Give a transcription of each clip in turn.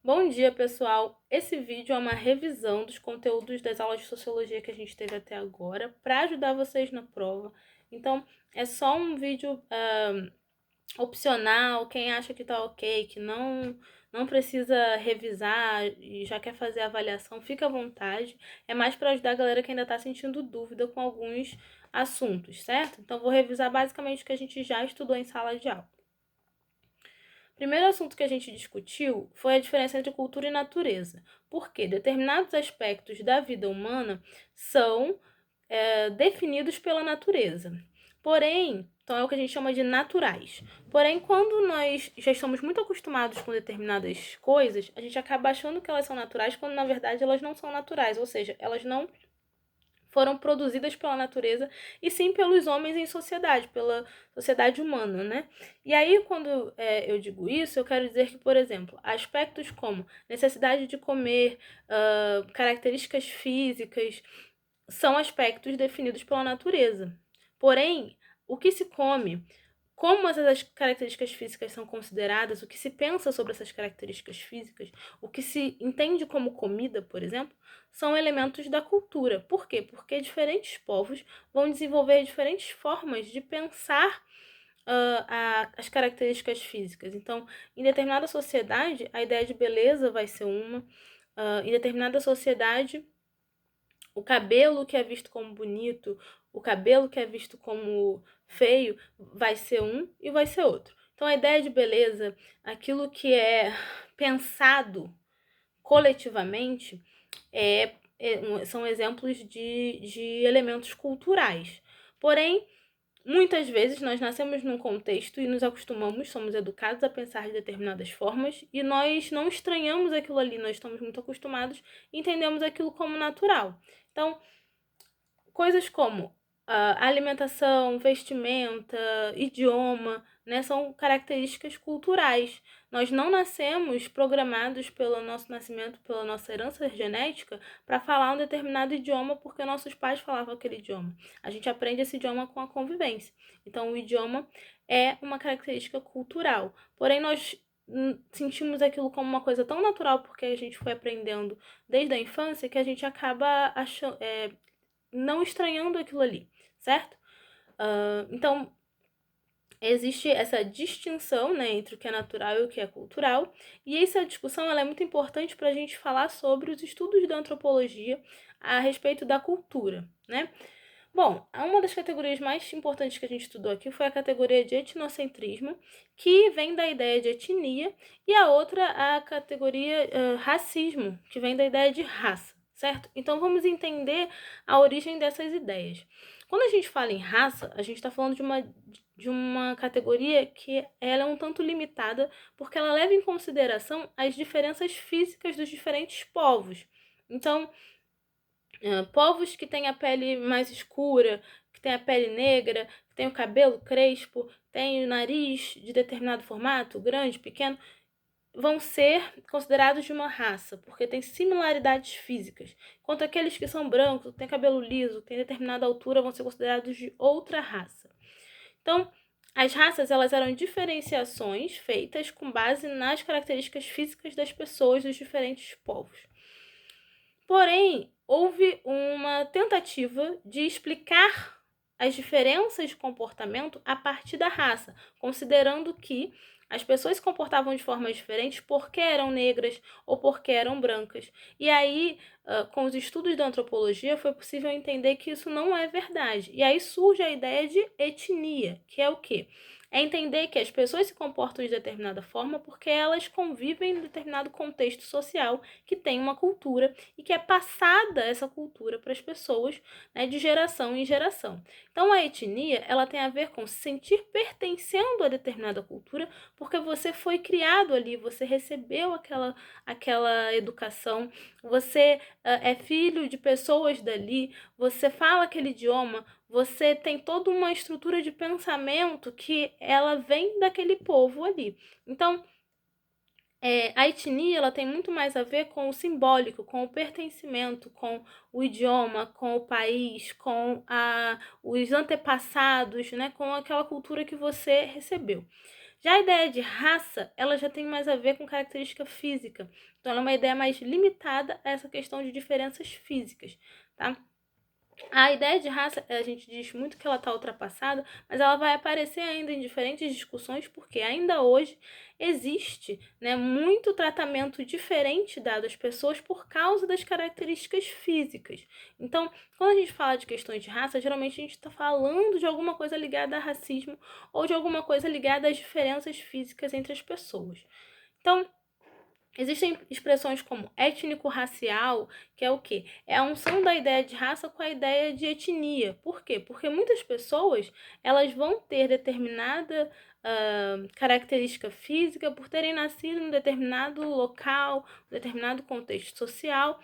Bom dia, pessoal! Esse vídeo é uma revisão dos conteúdos das aulas de Sociologia que a gente teve até agora, para ajudar vocês na prova. Então, é só um vídeo opcional. Quem acha que tá ok, que não precisa revisar e já quer fazer a avaliação, fica à vontade. É mais para ajudar a galera que ainda está sentindo dúvida com alguns assuntos, certo? Então, vou revisar basicamente o que a gente já estudou em sala de aula. O primeiro assunto que a gente discutiu foi a diferença entre cultura e natureza, porque determinados aspectos da vida humana são definidos pela natureza. Porém, então é o que a gente chama de naturais. Porém, quando nós já estamos muito acostumados com determinadas coisas, a gente acaba achando que elas são naturais, quando na verdade elas não são naturais, ou seja, elas não foram produzidas pela natureza e sim pelos homens em sociedade, pela sociedade humana, né? E aí, quando eu digo isso, eu quero dizer que, por exemplo, aspectos como necessidade de comer, características físicas, são aspectos definidos pela natureza. Porém, o que se come, como essas características físicas são consideradas, o que se pensa sobre essas características físicas, o que se entende como comida, por exemplo, são elementos da cultura. Por quê? Porque diferentes povos vão desenvolver diferentes formas de pensar as características físicas. Então, em determinada sociedade, a ideia de beleza vai ser uma, em determinada sociedade, o cabelo que é visto como bonito, o cabelo que é visto como feio, vai ser um e vai ser outro. Então, a ideia de beleza, aquilo que é pensado coletivamente, são exemplos de elementos culturais. Porém, muitas vezes nós nascemos num contexto e nos acostumamos, somos educados a pensar de determinadas formas e nós não estranhamos aquilo ali, nós estamos muito acostumados e entendemos aquilo como natural. Então, coisas como alimentação, vestimenta, idioma, né, são características culturais. Nós não nascemos programados pelo nosso nascimento, pela nossa herança genética, para falar um determinado idioma porque nossos pais falavam aquele idioma. A gente aprende esse idioma com a convivência. Então, o idioma é uma característica cultural. Porém, nós sentimos aquilo como uma coisa tão natural porque a gente foi aprendendo desde a infância que a gente acaba achando, não estranhando aquilo ali, certo? Então, existe essa distinção, né, entre o que é natural e o que é cultural, e essa discussão ela é muito importante para a gente falar sobre os estudos da antropologia a respeito da cultura, né? Bom, uma das categorias mais importantes que a gente estudou aqui foi a categoria de etnocentrismo, que vem da ideia de etnia, e a outra, a categoria racismo, que vem da ideia de raça, certo? Então, vamos entender a origem dessas ideias. Quando a gente fala em raça, a gente está falando de uma categoria que ela é um tanto limitada, porque ela leva em consideração as diferenças físicas dos diferentes povos. Então, povos que têm a pele mais escura, que têm a pele negra, que têm o cabelo crespo, têm o nariz de determinado formato, grande, pequeno, vão ser considerados de uma raça, porque têm similaridades físicas. Enquanto aqueles que são brancos, que têm cabelo liso, que têm determinada altura, vão ser considerados de outra raça. Então, as raças elas eram diferenciações feitas com base nas características físicas das pessoas dos diferentes povos. Porém, houve uma tentativa de explicar as diferenças de comportamento a partir da raça, considerando que as pessoas se comportavam de formas diferentes porque eram negras ou porque eram brancas. E aí, com os estudos da antropologia, foi possível entender que isso não é verdade. E aí surge a ideia de etnia, que é o quê? É entender que as pessoas se comportam de determinada forma porque elas convivem em determinado contexto social que tem uma cultura e que é passada essa cultura para as pessoas, né, de geração em geração. Então, a etnia ela tem a ver com se sentir pertencendo a determinada cultura porque você foi criado ali, você recebeu aquela educação, você é filho de pessoas dali, você fala aquele idioma, você tem toda uma estrutura de pensamento que ela vem daquele povo ali. Então, a etnia ela tem muito mais a ver com o simbólico, com o pertencimento, com o idioma, com o país, com os antepassados, né, com aquela cultura que você recebeu. Já a ideia de raça, ela já tem mais a ver com característica física. Então, ela é uma ideia mais limitada a essa questão de diferenças físicas, tá? A ideia de raça, a gente diz muito que ela está ultrapassada, mas ela vai aparecer ainda em diferentes discussões, porque ainda hoje existe, né, muito tratamento diferente dado às pessoas por causa das características físicas. Então, quando a gente fala de questões de raça, geralmente a gente está falando de alguma coisa ligada a racismo ou de alguma coisa ligada às diferenças físicas entre as pessoas. Então, existem expressões como étnico-racial, que é o quê? É a unção da ideia de raça com a ideia de etnia. Por quê? Porque muitas pessoas, elas vão ter determinada característica física por terem nascido em um determinado local, um determinado contexto social,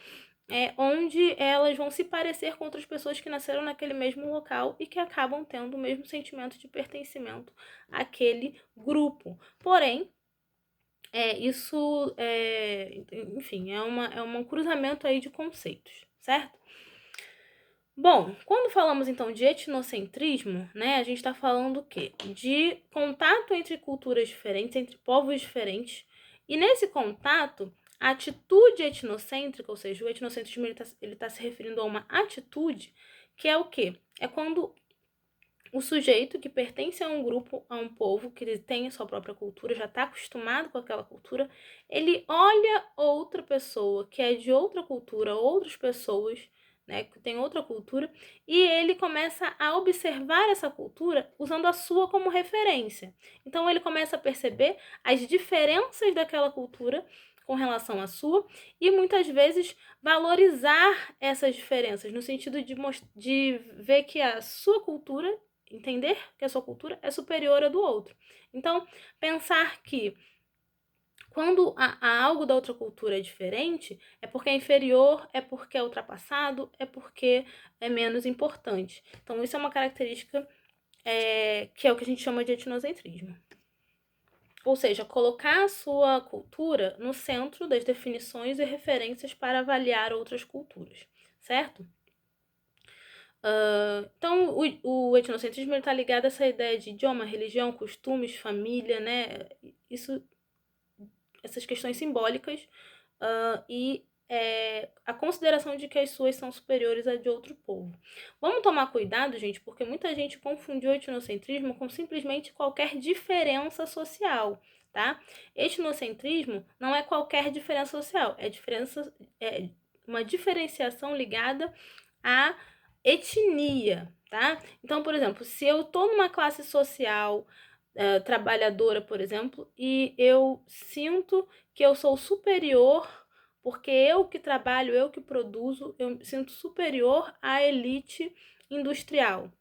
onde elas vão se parecer com outras pessoas que nasceram naquele mesmo local e que acabam tendo o mesmo sentimento de pertencimento àquele grupo. Porém, enfim, é um cruzamento aí de conceitos, certo? Bom, quando falamos então de etnocentrismo, né, a gente está falando o quê? De contato entre culturas diferentes, entre povos diferentes, e nesse contato, a atitude etnocêntrica, ou seja, o etnocentrismo ele tá se referindo a uma atitude, que é o quê? É quando o sujeito que pertence a um grupo, a um povo, que ele tem a sua própria cultura, já está acostumado com aquela cultura, ele olha outra pessoa que é de outra cultura, outras pessoas, né, que tem outra cultura, e ele começa a observar essa cultura usando a sua como referência. Então ele começa a perceber as diferenças daquela cultura com relação à sua e muitas vezes valorizar essas diferenças, no sentido de ver que a sua cultura, entender que a sua cultura é superior à do outro. Então, pensar que quando há algo da outra cultura é diferente, é porque é inferior, é porque é ultrapassado, é porque é menos importante. Então, isso é uma característica que é o que a gente chama de etnocentrismo. Ou seja, colocar a sua cultura no centro das definições e referências para avaliar outras culturas, certo? Então, o etnocentrismo está ligado a essa ideia de idioma, religião, costumes, família, né? Essas questões simbólicas e a consideração de que as suas são superiores à de outro povo. Vamos tomar cuidado, gente, porque muita gente confundiu o etnocentrismo com simplesmente qualquer diferença social, tá? Etnocentrismo não é qualquer diferença social, é uma diferenciação ligada à etnia, tá? Então, por exemplo, se eu tô numa classe social trabalhadora, por exemplo, e eu sinto que eu sou superior, porque eu que trabalho, eu que produzo, eu me sinto superior à elite industrial.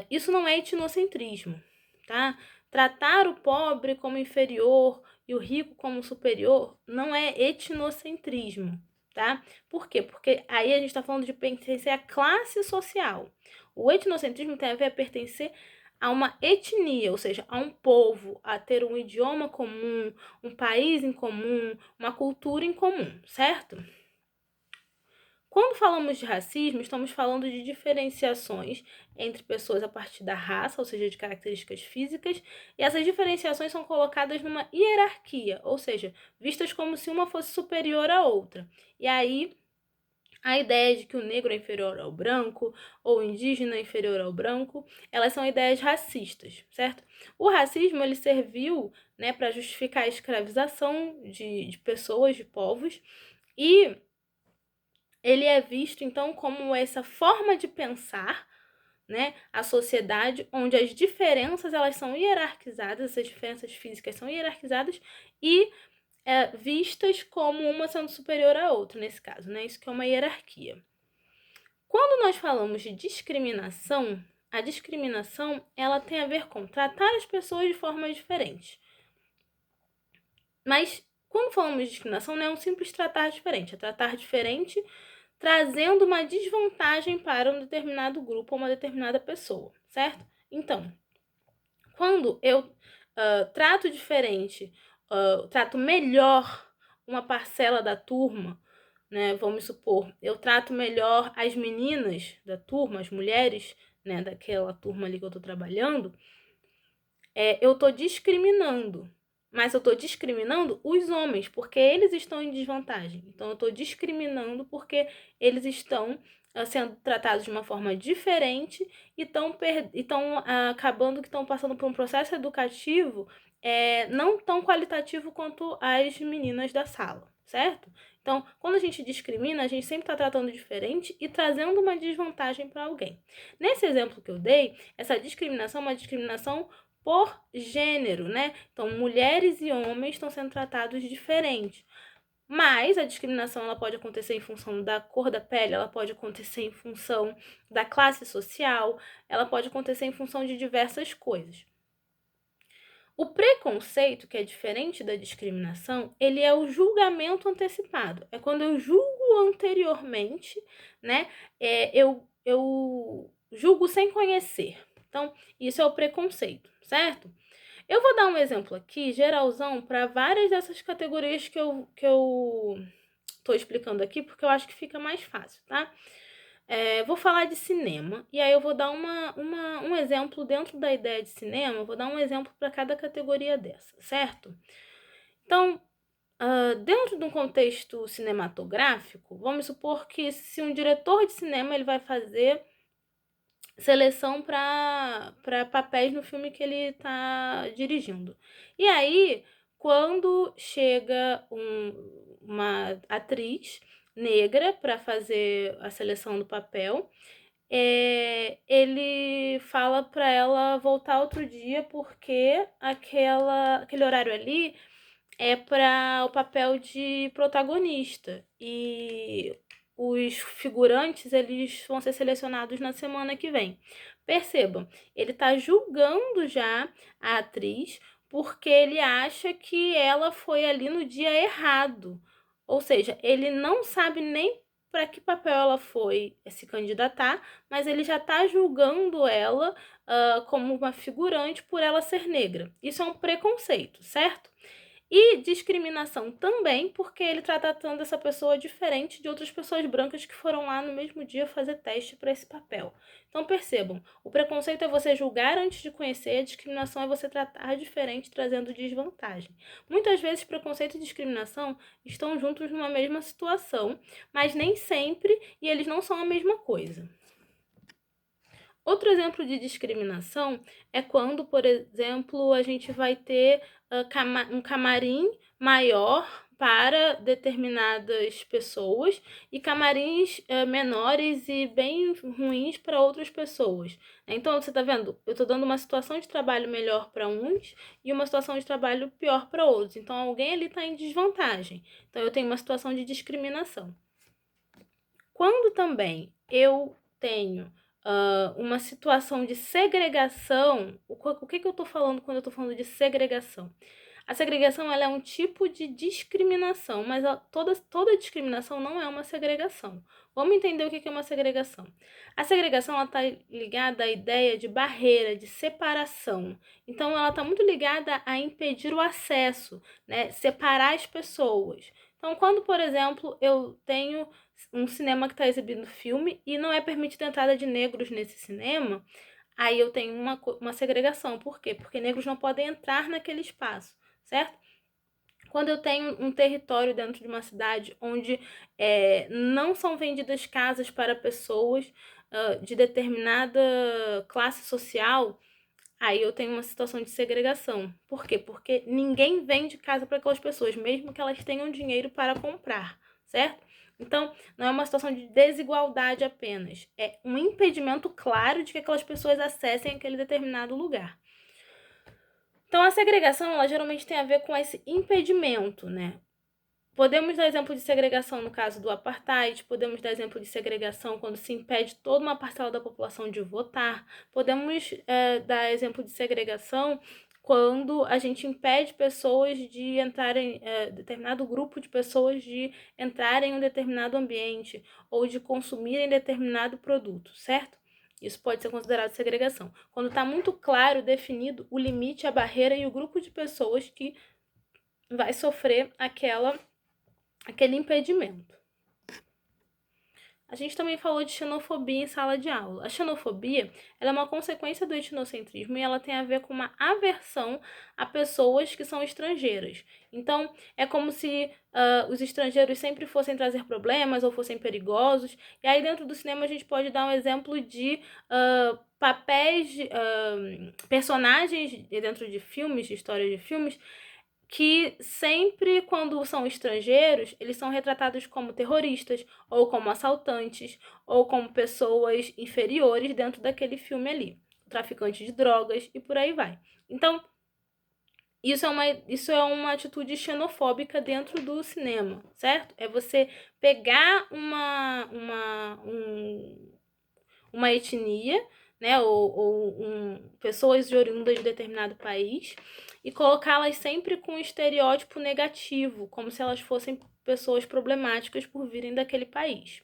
Isso não é etnocentrismo, tá? Tratar o pobre como inferior e o rico como superior não é etnocentrismo, tá? Por quê? Porque aí a gente está falando de pertencer à classe social. O etnocentrismo tem a ver a pertencer a uma etnia, ou seja, a um povo, a ter um idioma comum, um país em comum, uma cultura em comum, certo? Quando falamos de racismo, estamos falando de diferenciações entre pessoas a partir da raça, ou seja, de características físicas, e essas diferenciações são colocadas numa hierarquia, ou seja, vistas como se uma fosse superior à outra. E aí, a ideia de que o negro é inferior ao branco, ou o indígena é inferior ao branco, elas são ideias racistas, certo? O racismo, ele serviu, né, para justificar a escravização de pessoas, de povos, e ele é visto, então, como essa forma de pensar, né, a sociedade onde as diferenças elas são hierarquizadas, essas diferenças físicas são hierarquizadas e vistas como uma sendo superior à outra, nesse caso, né? Isso que é uma hierarquia. Quando nós falamos de discriminação, a discriminação ela tem a ver com tratar as pessoas de forma diferente. Mas quando falamos de discriminação, não é um simples tratar diferente, é tratar diferente trazendo uma desvantagem para um determinado grupo ou uma determinada pessoa, certo? Então, quando eu trato diferente, trato melhor uma parcela da turma, né? Vamos supor, eu trato melhor as meninas da turma, as mulheres, né, daquela turma ali que eu tô trabalhando, eu estou discriminando. Mas eu estou discriminando os homens, porque eles estão em desvantagem. Então, eu estou discriminando porque eles estão sendo tratados de uma forma diferente e estão acabando que estão passando por um processo educativo não tão qualitativo quanto as meninas da sala, certo? Então, quando a gente discrimina, a gente sempre está tratando diferente e trazendo uma desvantagem para alguém. Nesse exemplo que eu dei, essa discriminação é uma discriminação por gênero, né? Então, mulheres e homens estão sendo tratados diferentes. Mas a discriminação ela pode acontecer em função da cor da pele, ela pode acontecer em função da classe social, ela pode acontecer em função de diversas coisas. O preconceito, que é diferente da discriminação, ele é o julgamento antecipado. É quando eu julgo anteriormente, né? Eu julgo sem conhecer. Então, isso é o preconceito, certo? Eu vou dar um exemplo aqui, geralzão, para várias dessas categorias que eu tô explicando aqui, porque eu acho que fica mais fácil, tá? Vou falar de cinema, e aí eu vou dar um exemplo dentro da ideia de cinema, eu vou dar um exemplo para cada categoria dessa, certo? Então, dentro de um contexto cinematográfico, vamos supor que se um diretor de cinema ele vai fazer seleção para papéis no filme que ele está dirigindo. E aí, quando chega uma atriz negra para fazer a seleção do papel, ele fala para ela voltar outro dia porque aquele horário ali é para o papel de protagonista e os figurantes eles vão ser selecionados na semana que vem. Percebam, ele está julgando já a atriz porque ele acha que ela foi ali no dia errado. Ou seja, ele não sabe nem para que papel ela foi se candidatar, mas ele já está julgando ela como uma figurante por ela ser negra. Isso é um preconceito, certo? E discriminação também, porque ele está tratando essa pessoa diferente de outras pessoas brancas que foram lá no mesmo dia fazer teste para esse papel. Então percebam, o preconceito é você julgar antes de conhecer, a discriminação é você tratar diferente, trazendo desvantagem. Muitas vezes preconceito e discriminação estão juntos numa mesma situação, mas nem sempre, e eles não são a mesma coisa. Outro exemplo de discriminação é quando, por exemplo, a gente vai ter um camarim maior para determinadas pessoas e camarins menores e bem ruins para outras pessoas. Então, você está vendo? Eu estou dando uma situação de trabalho melhor para uns e uma situação de trabalho pior para outros. Então, alguém ali está em desvantagem. Então, eu tenho uma situação de discriminação. Quando também eu tenho uma situação de segregação, o que eu estou falando quando eu estou falando de segregação? A segregação ela é um tipo de discriminação, mas toda discriminação não é uma segregação. Vamos entender o que é uma segregação. A segregação está ligada à ideia de barreira, de separação. Então, ela está muito ligada a impedir o acesso, né? Separar as pessoas. Então, quando, por exemplo, eu tenho um cinema que está exibindo filme e não é permitida a entrada de negros nesse cinema, aí eu tenho uma segregação. Por quê? Porque negros não podem entrar naquele espaço, certo? Quando eu tenho um território dentro de uma cidade onde não são vendidas casas para pessoas de determinada classe social, aí eu tenho uma situação de segregação. Por quê? Porque ninguém vende casa para aquelas pessoas, mesmo que elas tenham dinheiro para comprar, certo? Então, não é uma situação de desigualdade apenas, é um impedimento claro de que aquelas pessoas acessem aquele determinado lugar. Então, a segregação, ela geralmente tem a ver com esse impedimento, né? Podemos dar exemplo de segregação no caso do apartheid, podemos dar exemplo de segregação quando se impede toda uma parcela da população de votar, podemos dar exemplo de segregação quando a gente impede pessoas de entrarem, determinado grupo de pessoas de entrarem em um determinado ambiente ou de consumirem determinado produto, certo? Isso pode ser considerado segregação. Quando está muito claro, definido o limite, a barreira e o grupo de pessoas que vai sofrer aquele impedimento. A gente também falou de xenofobia em sala de aula. A xenofobia, ela é uma consequência do etnocentrismo e ela tem a ver com uma aversão a pessoas que são estrangeiras. Então, é como se os estrangeiros sempre fossem trazer problemas ou fossem perigosos. E aí, dentro do cinema, a gente pode dar um exemplo de papéis, personagens dentro de filmes, de histórias de filmes, que sempre, quando são estrangeiros, eles são retratados como terroristas, ou como assaltantes, ou como pessoas inferiores dentro daquele filme ali. Traficantes de drogas e por aí vai. Então, isso é uma atitude xenofóbica dentro do cinema, certo? É você pegar uma etnia, né, pessoas oriundas de determinado país e colocá-las sempre com um estereótipo negativo, como se elas fossem pessoas problemáticas por virem daquele país.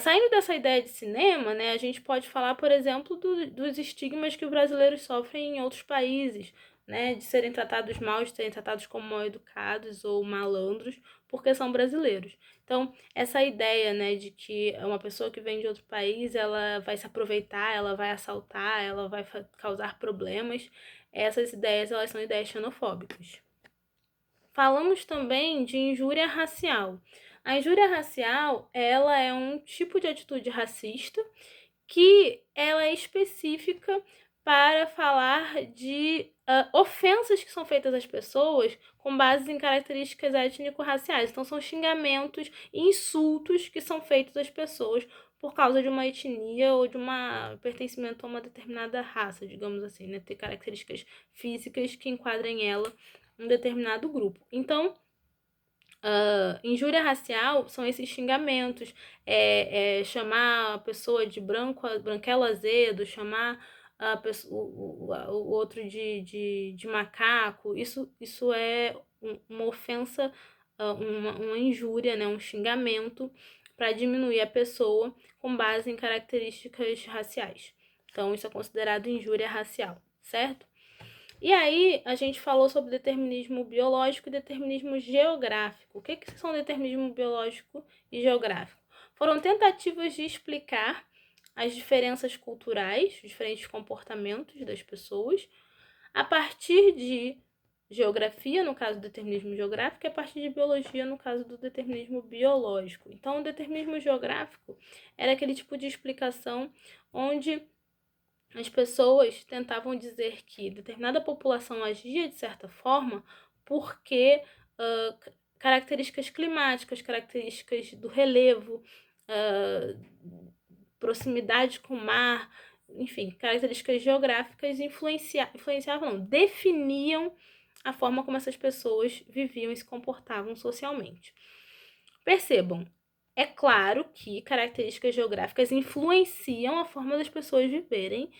Saindo dessa ideia de cinema, né, a gente pode falar, por exemplo, dos estigmas que os brasileiros sofrem em outros países, né, de serem tratados mal, de serem tratados como mal educados ou malandros, porque são brasileiros. Então, essa ideia, né, de que uma pessoa que vem de outro país, ela vai se aproveitar, ela vai assaltar, ela vai causar problemas, essas ideias, elas são ideias xenofóbicas. Falamos também de injúria racial. A injúria racial, ela é um tipo de atitude racista que ela é específica para falar de ofensas que são feitas às pessoas com base em características étnico-raciais. Então, são xingamentos e insultos que são feitos às pessoas por causa de uma etnia ou de um pertencimento a uma determinada raça, digamos assim, né? Ter características físicas que enquadrem ela em um determinado grupo. Então, injúria racial são esses xingamentos, chamar a pessoa de branquelo azedo, chamar a pessoa, o outro de macaco. Isso é uma ofensa, uma injúria, né, um xingamento para diminuir a pessoa com base em características raciais. Então, isso é considerado injúria racial, certo? E aí, a gente falou sobre determinismo biológico e determinismo geográfico. O que são determinismo biológico e geográfico? Foram tentativas de explicar as diferenças culturais, os diferentes comportamentos das pessoas, a partir de geografia, no caso do determinismo geográfico, e a partir de biologia, no caso do determinismo biológico. Então, o determinismo geográfico era aquele tipo de explicação onde as pessoas tentavam dizer que determinada população agia de certa forma porque características climáticas, características do relevo, proximidade com o mar, enfim, características geográficas influenciavam, não, definiam a forma como essas pessoas viviam e se comportavam socialmente. Percebam, é claro que características geográficas influenciam a forma das pessoas viverem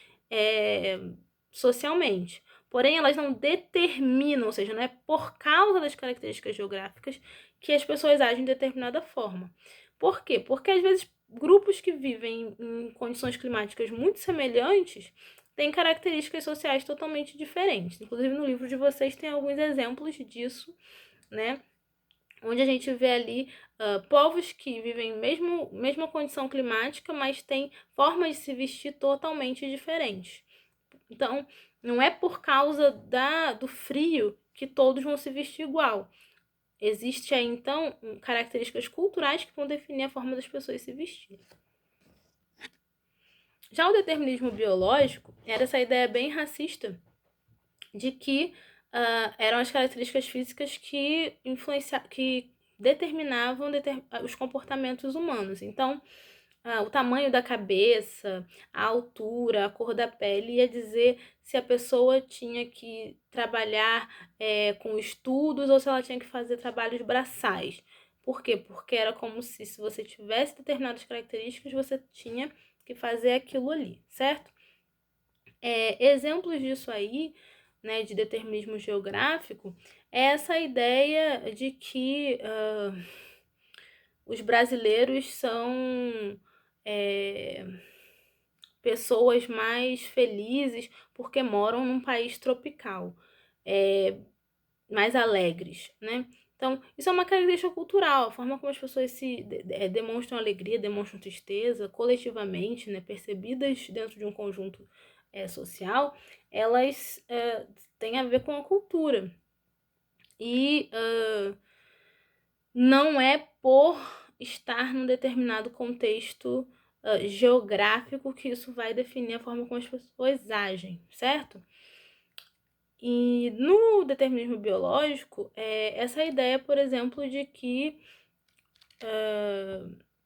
socialmente. Porém, elas não determinam, ou seja, não é por causa das características geográficas que as pessoas agem de determinada forma. Por quê? Porque, às vezes, grupos que vivem em condições climáticas muito semelhantes têm características sociais totalmente diferentes. Inclusive, no livro de vocês tem alguns exemplos disso, né? Onde a gente vê ali povos que vivem mesma condição climática, mas têm formas de se vestir totalmente diferentes. Então, não é por causa do frio que todos vão se vestir igual. Existem aí, então, características culturais que vão definir a forma das pessoas se vestirem. Já o determinismo biológico era essa ideia bem racista de que eram as características físicas que determinavam os comportamentos humanos. Então, o tamanho da cabeça, a altura, a cor da pele ia dizer se a pessoa tinha que trabalhar com estudos ou se ela tinha que fazer trabalhos braçais. Por quê? Porque era como se você tivesse determinadas características, você tinha que fazer aquilo ali, certo? Exemplos disso aí, né, de determinismo geográfico, é essa ideia de que os brasileiros são pessoas mais felizes porque moram num país tropical, mais alegres, né? Então, isso é uma característica cultural, a forma como as pessoas demonstram alegria, demonstram tristeza, coletivamente, né, percebidas dentro de um conjunto social, elas têm a ver com a cultura. E não é por estar num determinado contexto geográfico que isso vai definir a forma como as pessoas agem, certo? E no determinismo biológico, essa ideia, por exemplo, de que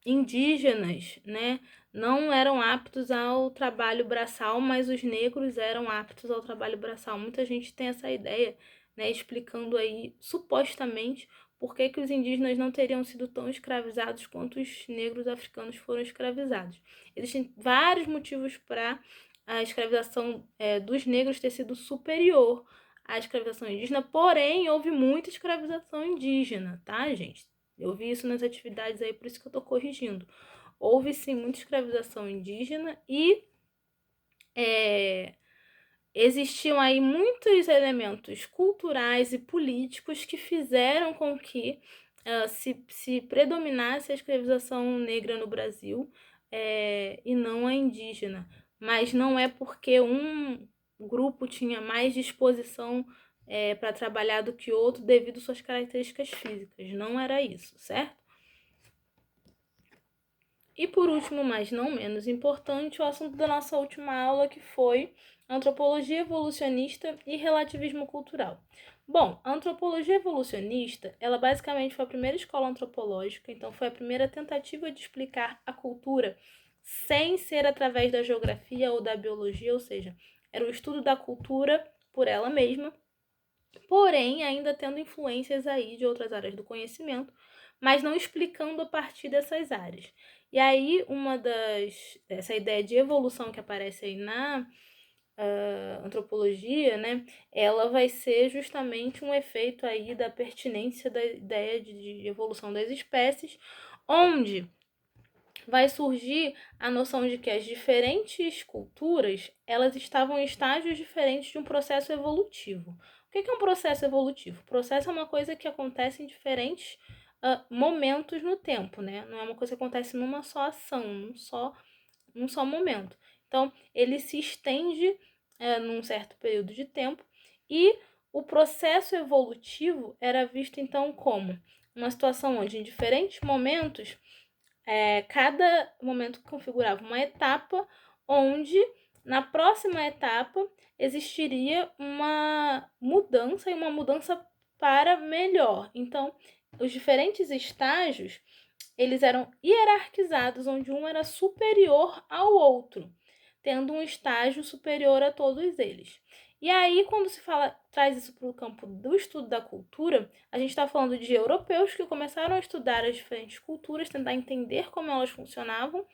indígenas, né, não eram aptos ao trabalho braçal, mas os negros eram aptos ao trabalho braçal. Muita gente tem essa ideia, né, explicando aí, supostamente, por que os indígenas não teriam sido tão escravizados quanto os negros africanos foram escravizados. Existem vários motivos para a escravização dos negros ter sido superior à escravização indígena, porém, houve muita escravização indígena, tá, gente? Eu vi isso nas atividades aí, por isso que eu tô corrigindo. Houve, sim, muita escravização indígena e existiam aí muitos elementos culturais e políticos que fizeram com que se predominasse a escravização negra no Brasil e não a indígena. Mas não é porque um grupo tinha mais disposição para trabalhar do que outro devido às suas características físicas. Não era isso, certo? E por último, mas não menos importante, o assunto da nossa última aula, que foi antropologia evolucionista e relativismo cultural. Bom, a antropologia evolucionista, ela basicamente foi a primeira escola antropológica, então foi a primeira tentativa de explicar a cultura sem ser através da geografia ou da biologia, ou seja, era o estudo da cultura por ela mesma, porém ainda tendo influências aí de outras áreas do conhecimento, mas não explicando a partir dessas áreas. E aí, essa ideia de evolução que aparece aí na antropologia, né, ela vai ser justamente um efeito aí da pertinência da ideia de evolução das espécies, onde vai surgir a noção de que as diferentes culturas, elas estavam em estágios diferentes de um processo evolutivo. O que é um processo evolutivo? O processo é uma coisa que acontece em diferentes momentos no tempo, né? Não é uma coisa que acontece numa só ação, num só momento. Então, ele se estende num certo período de tempo e o processo evolutivo era visto, então, como uma situação onde, em diferentes momentos, cada momento configurava uma etapa onde, na próxima etapa, existiria uma mudança e uma mudança para melhor. Então, os diferentes estágios, eles eram hierarquizados, onde um era superior ao outro, tendo um estágio superior a todos eles. E aí, quando se traz isso para o campo do estudo da cultura, a gente está falando de europeus que começaram a estudar as diferentes culturas, tentar entender como elas funcionavam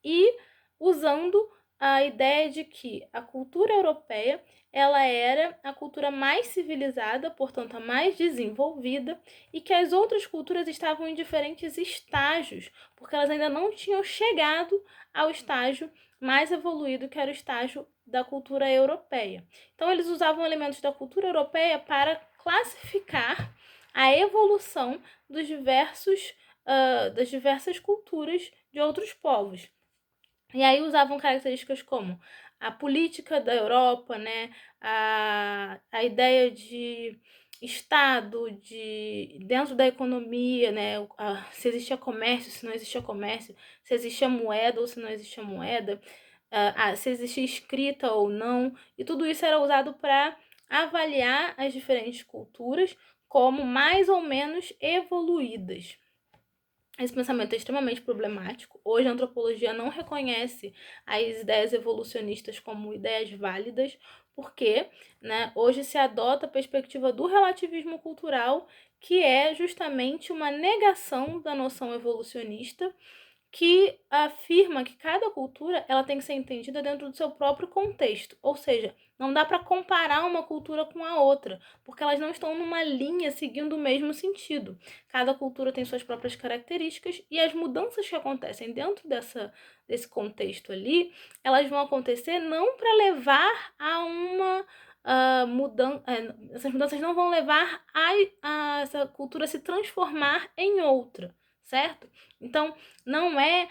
e usando a ideia de que a cultura europeia ela era a cultura mais civilizada, portanto a mais desenvolvida, e que as outras culturas estavam em diferentes estágios, porque elas ainda não tinham chegado ao estágio mais evoluído, que era o estágio da cultura europeia. Então eles usavam elementos da cultura europeia para classificar a evolução das diversas culturas de outros povos. E aí usavam características como a política da Europa, né? A ideia de Estado, dentro da economia, né? Se existia comércio, se não existia comércio, se existia moeda ou se não existia moeda, se existia escrita ou não, e tudo isso era usado para avaliar as diferentes culturas como mais ou menos evoluídas. Esse pensamento é extremamente problemático. Hoje a antropologia não reconhece as ideias evolucionistas como ideias válidas, porque hoje se adota a perspectiva do relativismo cultural, que é justamente uma negação da noção evolucionista, que afirma que cada cultura ela tem que ser entendida dentro do seu próprio contexto, ou seja, não dá para comparar uma cultura com a outra, porque elas não estão numa linha seguindo o mesmo sentido. Cada cultura tem suas próprias características e as mudanças que acontecem dentro desse contexto ali, elas vão acontecer não para levar a essas mudanças não vão levar a essa cultura se transformar em outra, certo? Então, não é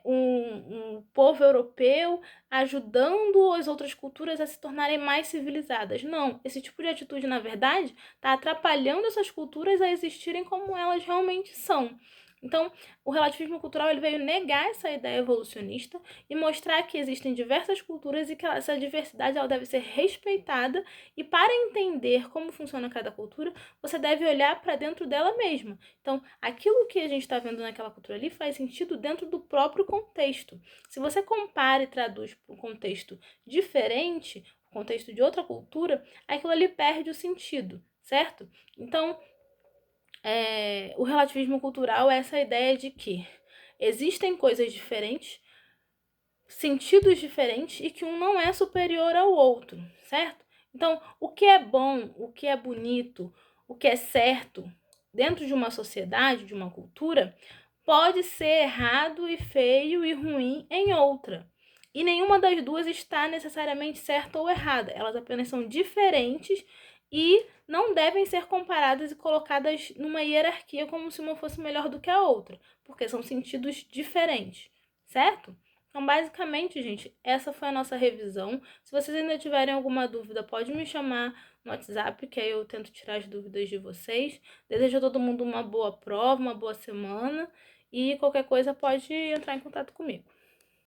um povo europeu ajudando as outras culturas a se tornarem mais civilizadas. Não, esse tipo de atitude, na verdade, está atrapalhando essas culturas a existirem como elas realmente são. Então, o relativismo cultural ele veio negar essa ideia evolucionista e mostrar que existem diversas culturas e que essa diversidade ela deve ser respeitada, e para entender como funciona cada cultura, você deve olhar para dentro dela mesma. Então, aquilo que a gente está vendo naquela cultura ali faz sentido dentro do próprio contexto. Se você compara e traduz para um contexto diferente, o contexto de outra cultura, aquilo ali perde o sentido, certo? Então, o relativismo cultural é essa ideia de que existem coisas diferentes, sentidos diferentes e que um não é superior ao outro, certo? Então, o que é bom, o que é bonito, o que é certo dentro de uma sociedade, de uma cultura, pode ser errado e feio e ruim em outra. E nenhuma das duas está necessariamente certa ou errada. Elas apenas são diferentes e não devem ser comparadas e colocadas numa hierarquia como se uma fosse melhor do que a outra, porque são sentidos diferentes, certo? Então, basicamente, gente, essa foi a nossa revisão. Se vocês ainda tiverem alguma dúvida, pode me chamar no WhatsApp, que aí eu tento tirar as dúvidas de vocês. Desejo a todo mundo uma boa prova, uma boa semana, e qualquer coisa pode entrar em contato comigo.